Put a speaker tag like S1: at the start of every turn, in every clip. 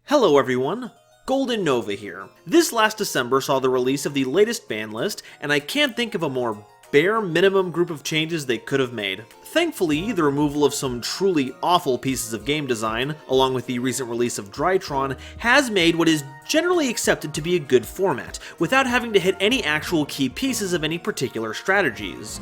S1: Hello everyone, GoldenNova here. This last December saw the release of the latest ban list, and I can't think of a more bare minimum group of changes they could have made. Thankfully, the removal of some truly awful pieces of game design, along with the recent release of Drytron, has made what is generally accepted to be a good format, without having to hit any actual key pieces of any particular strategies.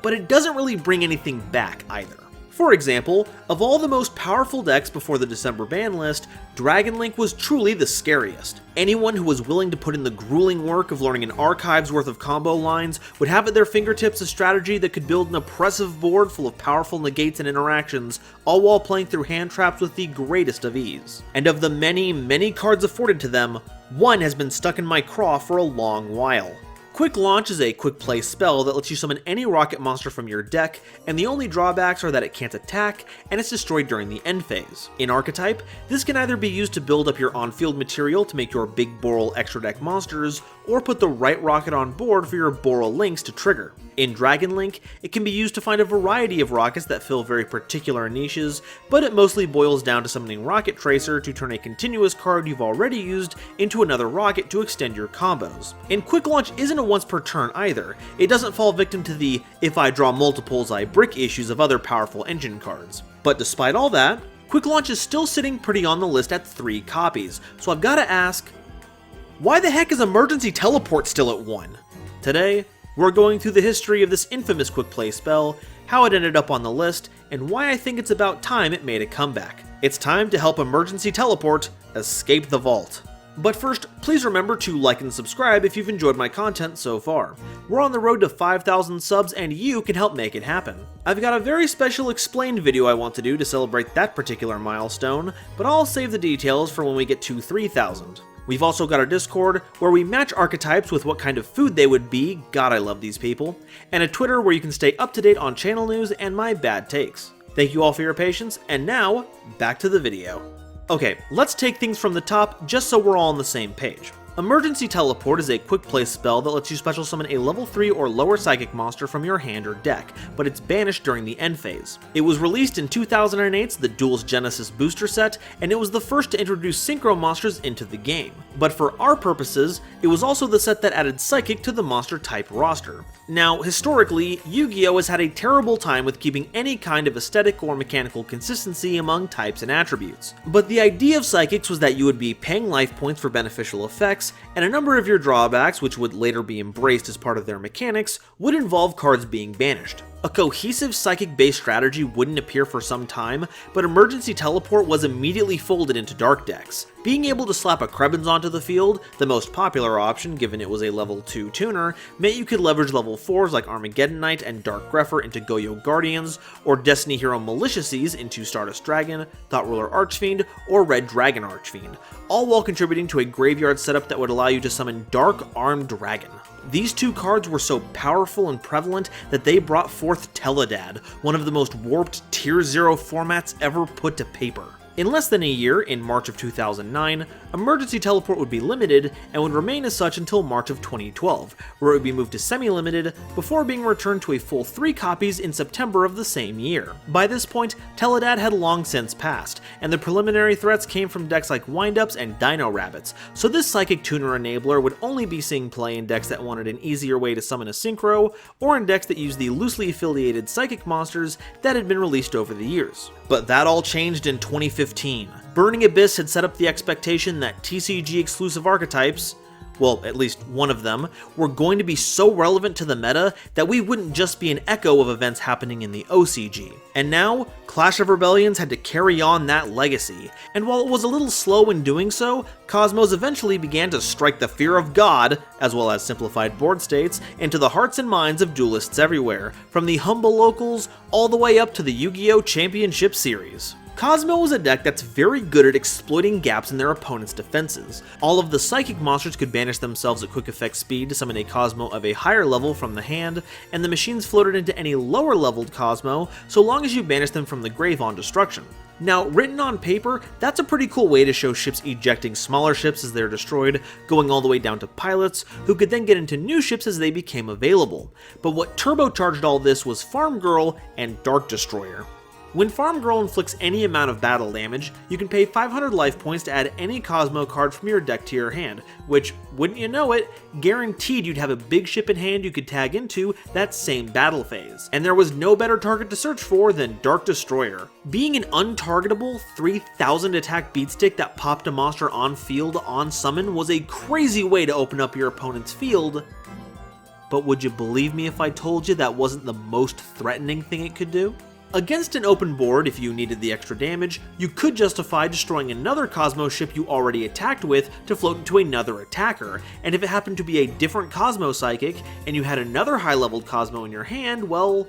S1: But it doesn't really bring anything back either. For example, of all the most powerful decks before the December ban list, Dragon Link was truly the scariest. Anyone who was willing to put in the grueling work of learning an archive's worth of combo lines would have at their fingertips a strategy that could build an oppressive board full of powerful negates and interactions, all while playing through hand traps with the greatest of ease. And of the many cards afforded to them, one has been stuck in my craw for a long while. Quick Launch is a quick play spell that lets you summon any rocket monster from your deck, and the only drawbacks are that it can't attack, and it's destroyed during the end phase. In Archetype, this can either be used to build up your on-field material to make your big Borrel extra deck monsters, or put the right rocket on board for your Borrel links to trigger. In Dragon Link, it can be used to find a variety of rockets that fill very particular niches, but it mostly boils down to summoning Rocket Tracer to turn a continuous card you've already used into another rocket to extend your combos. And Quick Launch isn't a once per turn either. It doesn't fall victim to the if I draw multiples I brick issues of other powerful engine cards. But despite all that, Quick Launch is still sitting pretty on the list at 3 copies, so I've gotta ask, why the heck is Emergency Teleport still at 1? Today, we're going through the history of this infamous quick play spell, how it ended up on the list, and why I think it's about time it made a comeback. It's time to help Emergency Teleport escape the vault. But first, please remember to like and subscribe if you've enjoyed my content so far. We're on the road to 5,000 subs and you can help make it happen. I've got a very special explained video I want to do to celebrate that particular milestone, but I'll save the details for when we get to 3,000. We've also got our Discord, where we match archetypes with what kind of food they would be, god I love these people, and a Twitter where you can stay up to date on channel news and my bad takes. Thank you all for your patience, and now, back to the video. Okay, let's take things from the top just so we're all on the same page. Emergency Teleport is a quick play spell that lets you special summon a level 3 or lower psychic monster from your hand or deck, but it's banished during the end phase. It was released in 2008's The Duel's Genesis booster set, and it was the first to introduce synchro monsters into the game. But for our purposes, it was also the set that added psychic to the monster type roster. Now, historically, Yu-Gi-Oh! Has had a terrible time with keeping any kind of aesthetic or mechanical consistency among types and attributes. But the idea of psychics was that you would be paying life points for beneficial effects, and a number of your drawbacks, which would later be embraced as part of their mechanics, would involve cards being banished. A cohesive psychic-based strategy wouldn't appear for some time, but Emergency Teleport was immediately folded into dark decks. Being able to slap a Krebens onto the field, the most popular option given it was a level 2 tuner, meant you could leverage level 4s like Armageddon Knight and Dark Grepher into Goyo Guardians, or Destiny Hero Maliciouses into Stardust Dragon, Thought Ruler Archfiend, or Red Dragon Archfiend, all while contributing to a graveyard setup that would allow you to summon Dark Armed Dragon. These two cards were so powerful and prevalent that they brought forth Teledad, one of the most warped Tier 0 formats ever put to paper. In less than a year, in March of 2009, Emergency Teleport would be limited and would remain as such until March of 2012, where it would be moved to semi-limited before being returned to a full 3 copies in September of the same year. By this point, Teledad had long since passed, and the preliminary threats came from decks like Windups and Dino Rabbits, so this Psychic Tuner enabler would only be seeing play in decks that wanted an easier way to summon a synchro, or in decks that used the loosely affiliated Psychic monsters that had been released over the years. But that all changed in 2015. Burning Abyss had set up the expectation that TCG exclusive archetypes, well, at least one of them, were going to be so relevant to the meta that we wouldn't just be an echo of events happening in the OCG. And now, Clash of Rebellions had to carry on that legacy, and while it was a little slow in doing so, Cosmos eventually began to strike the fear of God, as well as simplified board states, into the hearts and minds of duelists everywhere, from the humble locals all the way up to the Yu-Gi-Oh! Championship Series. Kozmo is a deck that's very good at exploiting gaps in their opponent's defenses. All of the psychic monsters could banish themselves at quick effect speed to summon a Kozmo of a higher level from the hand, and the machines floated into any lower leveled Kozmo so long as you banish them from the grave on destruction. Now, written on paper, that's a pretty cool way to show ships ejecting smaller ships as they're destroyed, going all the way down to pilots, who could then get into new ships as they became available. But what turbocharged all this was Farmgirl and Dark Destroyer. When Farmgirl inflicts any amount of battle damage, you can pay 500 life points to add any Kozmo card from your deck to your hand, which, wouldn't you know it, guaranteed you'd have a big ship in hand you could tag into that same battle phase. And there was no better target to search for than Dark Destroyer. Being an untargetable 3000 attack beatstick that popped a monster on field on summon was a crazy way to open up your opponent's field, but would you believe me if I told you that wasn't the most threatening thing it could do? Against an open board, if you needed the extra damage, you could justify destroying another Kozmo ship you already attacked with to float into another attacker, and if it happened to be a different Kozmo Psychic, and you had another high-leveled Kozmo in your hand, well,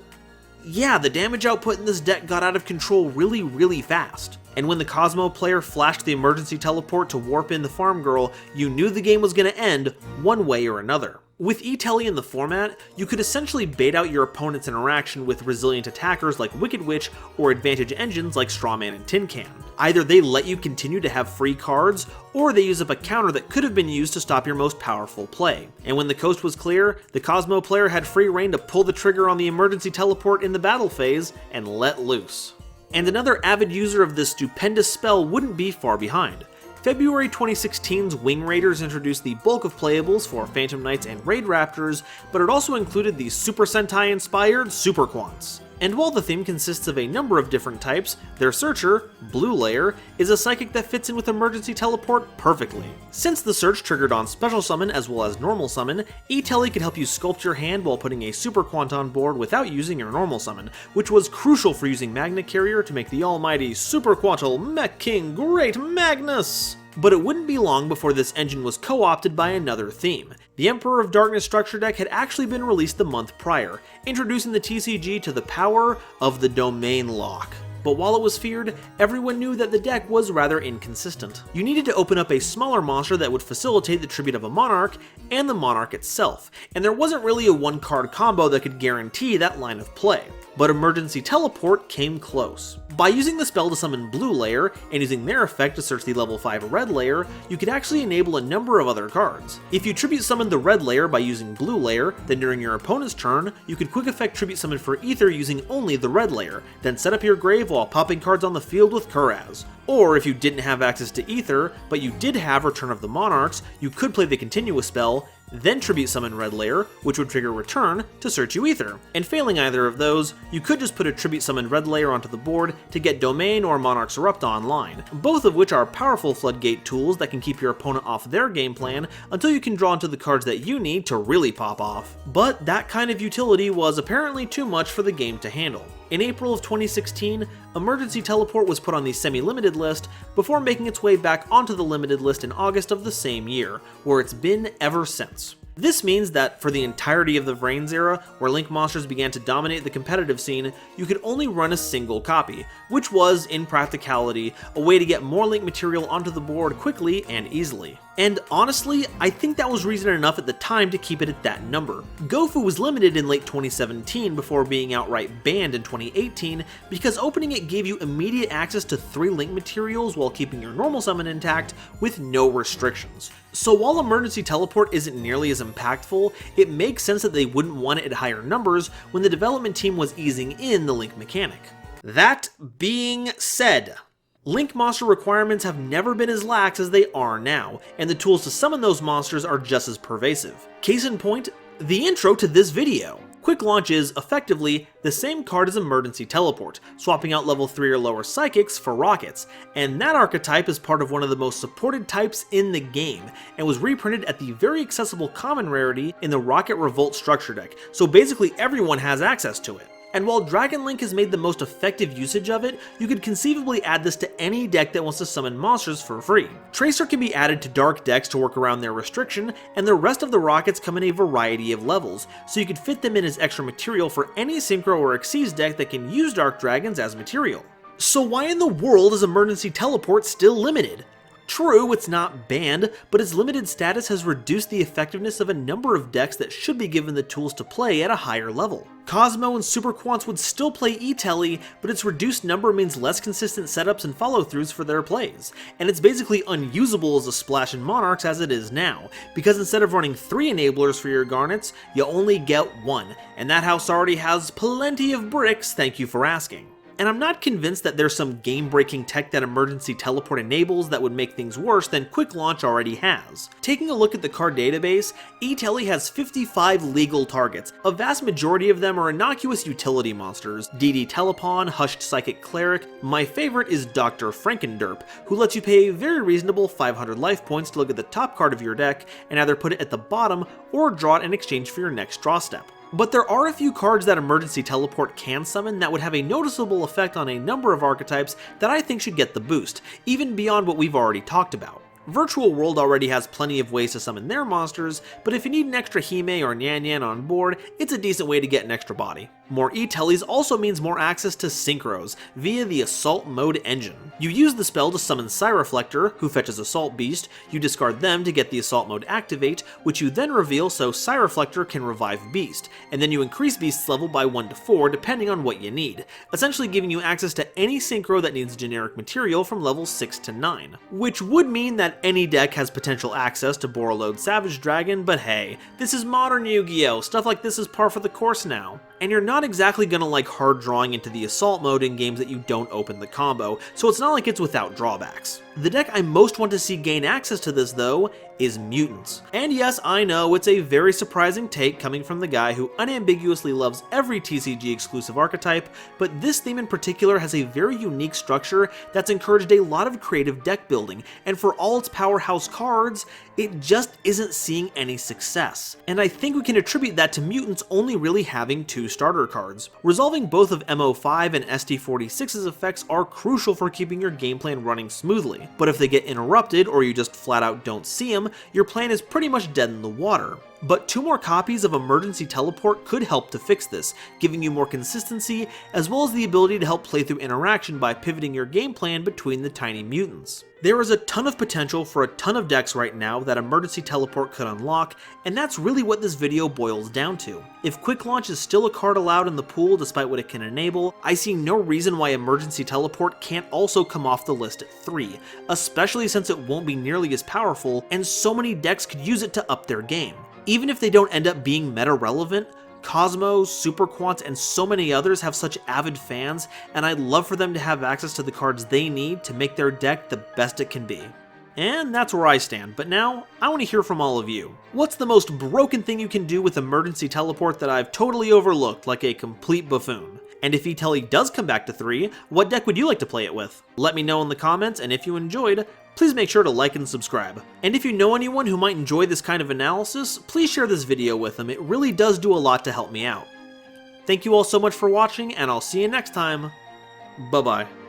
S1: yeah, the damage output in this deck got out of control really fast. And when the Kozmo player flashed the emergency teleport to warp in the Farmgirl, you knew the game was going to end one way or another. With E-Tele in the format, you could essentially bait out your opponent's interaction with resilient attackers like Wicked Witch or advantage engines like Strawman and Tin Can. Either they let you continue to have free cards, or they use up a counter that could have been used to stop your most powerful play. And when the coast was clear, the Kozmo player had free reign to pull the trigger on the emergency teleport in the battle phase and let loose. And another avid user of this stupendous spell wouldn't be far behind. February 2016's Wing Raiders introduced the bulk of playables for Phantom Knights and Raid Raptors, but it also included the Super Sentai-inspired Super Quants. And while the theme consists of a number of different types, their searcher, Blue Layer, is a psychic that fits in with Emergency Teleport perfectly. Since the search triggered on Special Summon as well as Normal Summon, E-Tele could help you sculpt your hand while putting a Super Quant on board without using your Normal Summon, which was crucial for using Magna Carrier to make the almighty Super Quantal Mech King Great Magnus! But it wouldn't be long before this engine was co-opted by another theme. The Emperor of Darkness structure deck had actually been released the month prior, introducing the TCG to the power of the Domain Lock. But while it was feared, everyone knew that the deck was rather inconsistent. You needed to open up a smaller monster that would facilitate the tribute of a Monarch, and the Monarch itself, and there wasn't really a one-card combo that could guarantee that line of play. But Emergency Teleport came close. By using the spell to summon Blue Layer, and using their effect to search the level 5 Red Layer, you could actually enable a number of other cards. If you tribute summon the Red Layer by using Blue Layer, then during your opponent's turn, you could quick effect tribute summon for Ether using only the Red Layer, then set up your grave while popping cards on the field with Kuraz. Or if you didn't have access to Ether, but you did have Return of the Monarchs, you could play the Continuous spell, then tribute summon Red Layer, which would trigger Return to search you Ether. And failing either of those, you could just put a tribute summon Red Layer onto the board to get Domain or Monarch's Erupt online, both of which are powerful floodgate tools that can keep your opponent off their game plan until you can draw into the cards that you need to really pop off. But that kind of utility was apparently too much for the game to handle. In April of 2016, Emergency Teleport was put on the semi-limited list before making its way back onto the limited list in August of the same year, where it's been ever since. This means that for the entirety of the Vrains era, where Link monsters began to dominate the competitive scene, you could only run a single copy, which was, in practicality, a way to get more Link material onto the board quickly and easily. And honestly, I think that was reason enough at the time to keep it at that number. Gofu was limited in late 2017 before being outright banned in 2018 because opening it gave you immediate access to 3 Link materials while keeping your normal summon intact with no restrictions. So while Emergency Teleport isn't nearly as impactful, it makes sense that they wouldn't want it at higher numbers when the development team was easing in the Link mechanic. That being said, Link monster requirements have never been as lax as they are now, and the tools to summon those monsters are just as pervasive. Case in point, the intro to this video. Quick Launch is, effectively, the same card as Emergency Teleport, swapping out level 3 or lower Psychics for Rockets, and that archetype is part of one of the most supported types in the game, and was reprinted at the very accessible common rarity in the Rocket Revolt structure deck, so basically everyone has access to it. And while Dragon Link has made the most effective usage of it, you could conceivably add this to any deck that wants to summon monsters for free. Tracer can be added to dark decks to work around their restriction, and the rest of the rockets come in a variety of levels, so you could fit them in as extra material for any Synchro or Xyz deck that can use Dark Dragons as material. So why in the world is Emergency Teleport still limited? True, it's not banned, but its limited status has reduced the effectiveness of a number of decks that should be given the tools to play at a higher level. Kozmo and Super Quants would still play E-Tele, but its reduced number means less consistent setups and follow-throughs for their plays, and it's basically unusable as a splash in Monarchs as it is now, because instead of running 3 enablers for your Garnets, you only get 1, and that house already has plenty of bricks, thank you for asking. And I'm not convinced that there's some game-breaking tech that Emergency Teleport enables that would make things worse than Quick Launch already has. Taking a look at the card database, eTele has 55 legal targets. A vast majority of them are innocuous utility monsters. DD Telepon, Hushed Psychic Cleric. My favorite is Dr. Frankenderp, who lets you pay a very reasonable 500 life points to look at the top card of your deck and either put it at the bottom or draw it in exchange for your next draw step. But there are a few cards that Emergency Teleport can summon that would have a noticeable effect on a number of archetypes that I think should get the boost, even beyond what we've already talked about. Virtual World already has plenty of ways to summon their monsters, but if you need an extra Hime or Nyan Nyan on board, it's a decent way to get an extra body. More eTeles also means more access to Synchros via the Assault Mode engine. You use the spell to summon Psi-Reflector, who fetches Assault Beast, you discard them to get the Assault Mode activate, which you then reveal so Psi-Reflector can revive Beast, and then you increase Beast's level by 1 to 4 depending on what you need, essentially giving you access to any Synchro that needs generic material from level 6 to 9. Which would mean that any deck has potential access to BORRELOAD Savage Dragon, but hey, this is modern Yu-Gi-Oh! Stuff like this is par for the course now. And you're not exactly gonna like hard drawing into the Assault Mode in games that you don't open the combo, so it's not like it's without drawbacks. The deck I most want to see gain access to this though is Mutants. And yes, I know it's a very surprising take coming from the guy who unambiguously loves every TCG exclusive archetype, but this theme in particular has a very unique structure that's encouraged a lot of creative deck building, and for all its powerhouse cards, it just isn't seeing any success. And I think we can attribute that to Mutants only really having 2 starter cards. Resolving both of MO5 and ST46's effects are crucial for keeping your game plan running smoothly, but if they get interrupted or you just flat out don't see them, your plan is pretty much dead in the water. But 2 more copies of Emergency Teleport could help to fix this, giving you more consistency, as well as the ability to help play through interaction by pivoting your game plan between the tiny mutants. There is a ton of potential for a ton of decks right now that Emergency Teleport could unlock, and that's really what this video boils down to. If Quick Launch is still a card allowed in the pool despite what it can enable, I see no reason why Emergency Teleport can't also come off the list at 3, especially since it won't be nearly as powerful, and so many decks could use it to up their game. Even if they don't end up being meta-relevant, Kozmo, Super Quants, and so many others have such avid fans, and I'd love for them to have access to the cards they need to make their deck the best it can be. And that's where I stand, but now, I want to hear from all of you. What's the most broken thing you can do with Emergency Teleport that I've totally overlooked like a complete buffoon? And if eTele does come back to 3, what deck would you like to play it with? Let me know in the comments, and if you enjoyed, please make sure to like and subscribe. And if you know anyone who might enjoy this kind of analysis, please share this video with them. It really does do a lot to help me out. Thank you all so much for watching, and I'll see you next time. Bye-bye.